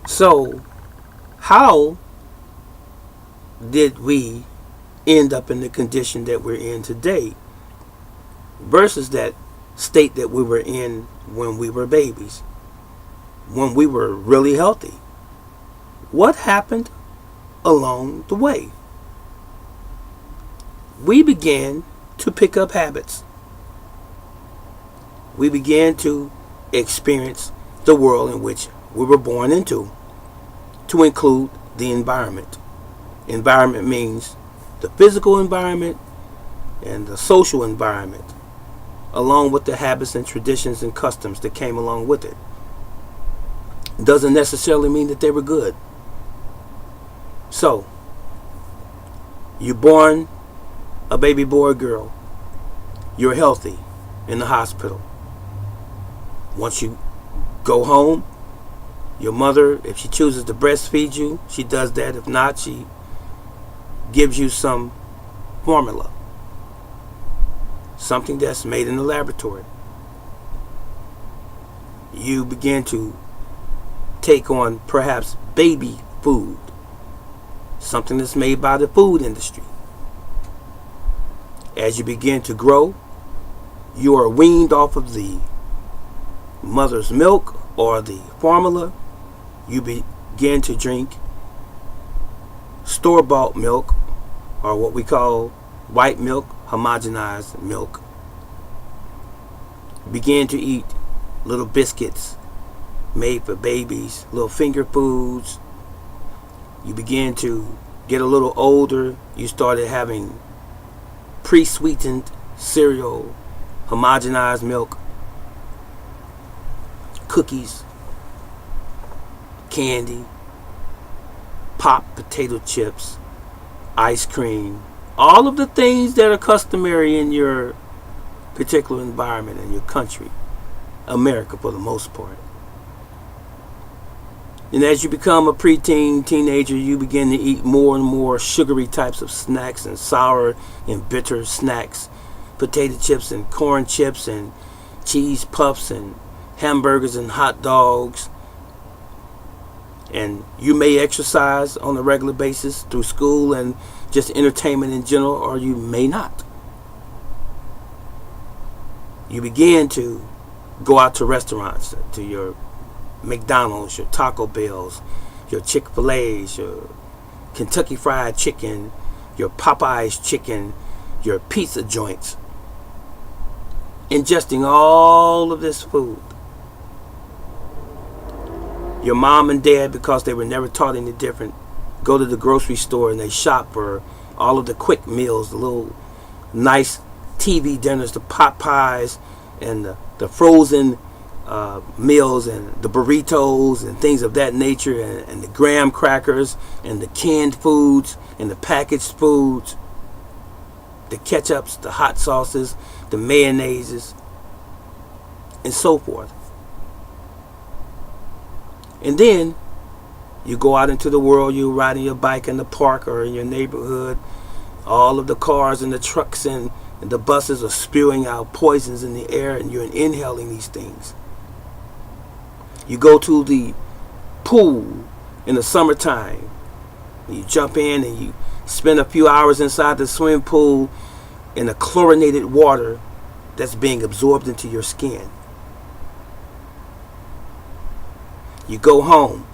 So, how did we end up in the condition that we're in today versus that state that we were in when we were babies, when we were really healthy? What happened along the way? We began to pick up habits. We began to experience the world in which we were born into, to include the environment. Environment means the physical environment and the social environment, along with the habits and traditions and customs that came along with it. Doesn't necessarily mean that they were good. So, you're born a baby boy or girl. You're healthy in the hospital. Once you go home, your mother, if she chooses to breastfeed you, she does that. If not, she gives you some formula, something that's made in the laboratory. You begin to take on perhaps baby food, something that's made by the food industry. As you begin to grow, you are weaned off of the mother's milk or the formula. You begin to drink store-bought milk, or what we call white milk, homogenized milk. Begin to eat little biscuits made for babies, little finger foods. You begin to get a little older. You started having pre-sweetened cereal, homogenized milk, cookies, candy, pop potato chips, ice cream, all of the things that are customary in your particular environment in your country, America for the most part. And as you become a preteen, teenager, you begin to eat more and more sugary types of snacks and sour and bitter snacks, potato chips and corn chips and cheese puffs and hamburgers and hot dogs. And you may exercise on a regular basis through school and just entertainment in general, or you may not. You begin to go out to restaurants, to your McDonald's, your Taco Bells, your Chick-fil-A's, your Kentucky Fried Chicken, your Popeye's Chicken, your pizza joints, ingesting all of this food. Your mom and dad, because they were never taught any different, go to the grocery store and they shop for all of the quick meals, the little nice TV dinners, the pot pies and the frozen meals and the burritos and things of that nature, and the graham crackers and the canned foods and the packaged foods, the ketchups, the hot sauces, the mayonnaises, and so forth. And then you go out into the world, you're riding your bike in the park or in your neighborhood. All of the cars and the trucks and the buses are spewing out poisons in the air, and you're inhaling these things. You go to the pool in the summertime. You jump in and you spend a few hours inside the swimming pool in the chlorinated water that's being absorbed into your skin. You go home.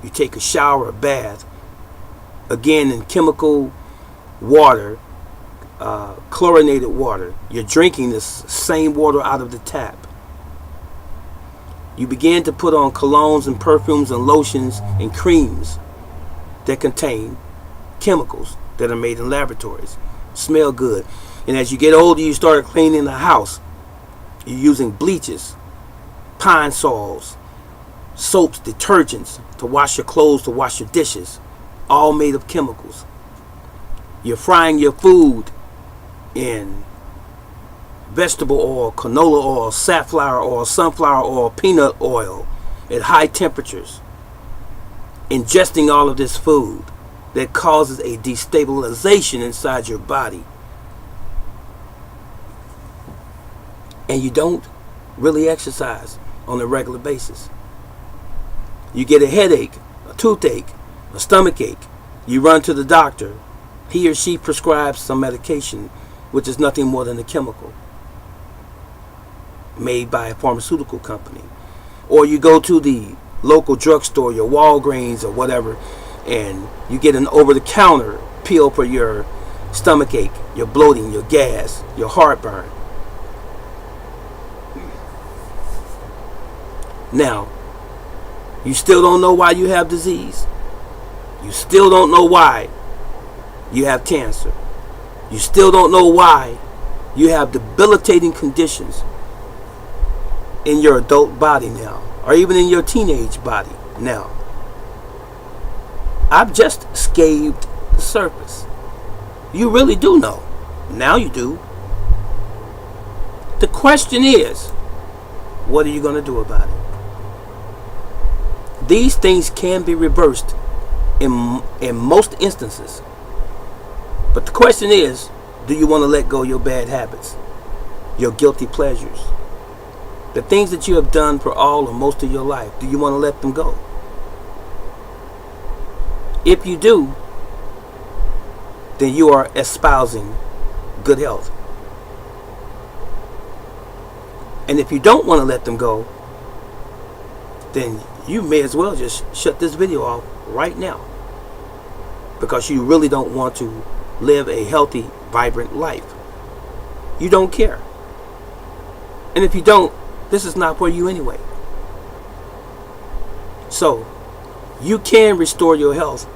You take a shower, a bath, again in chemical water, chlorinated water. You're drinking this same water out of the tap. You begin to put on colognes and perfumes and lotions and creams that contain chemicals that are made in laboratories. Smell good. And as you get older, you start cleaning the house. You're using bleaches, pine sols, soaps, detergents to wash your clothes, to wash your dishes, all made of chemicals. You're frying your food in vegetable oil, canola oil, safflower oil, sunflower oil, peanut oil at high temperatures, ingesting all of this food that causes a destabilization inside your body. And you don't really exercise on a regular basis. You get a headache, a toothache, a stomach ache. You run to the doctor. He or she prescribes some medication, which is nothing more than a chemical made by a pharmaceutical company. Or you go to the local drugstore, your Walgreens or whatever, and you get an over-the-counter pill for your stomach ache, your bloating, your gas, your heartburn. Now, you still don't know why you have disease. You still don't know why you have cancer. You still don't know why you have debilitating conditions in your adult body now, or even in your teenage body now. I've just scathed the surface. You really do know. Now you do. The question is, what are you going to do about it? These things can be reversed in most instances. But the question is, do you want to let go of your bad habits, your guilty pleasures, the things that you have done for all or most of your life? Do you want to let them go? If you do, then you are espousing good health. And if you don't want to let them go, then you may as well just shut this video off right now, because you really don't want to live a healthy, vibrant life. You don't care. And if you don't, this is not for you anyway. So, you can restore your health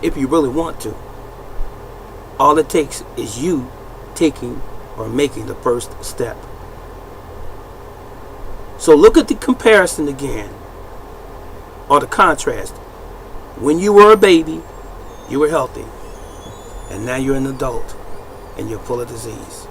if you really want to. All it takes is you taking or making the first step. So look at the comparison again, or the contrast. When you were a baby, you were healthy. And now you're an adult and you're full of disease.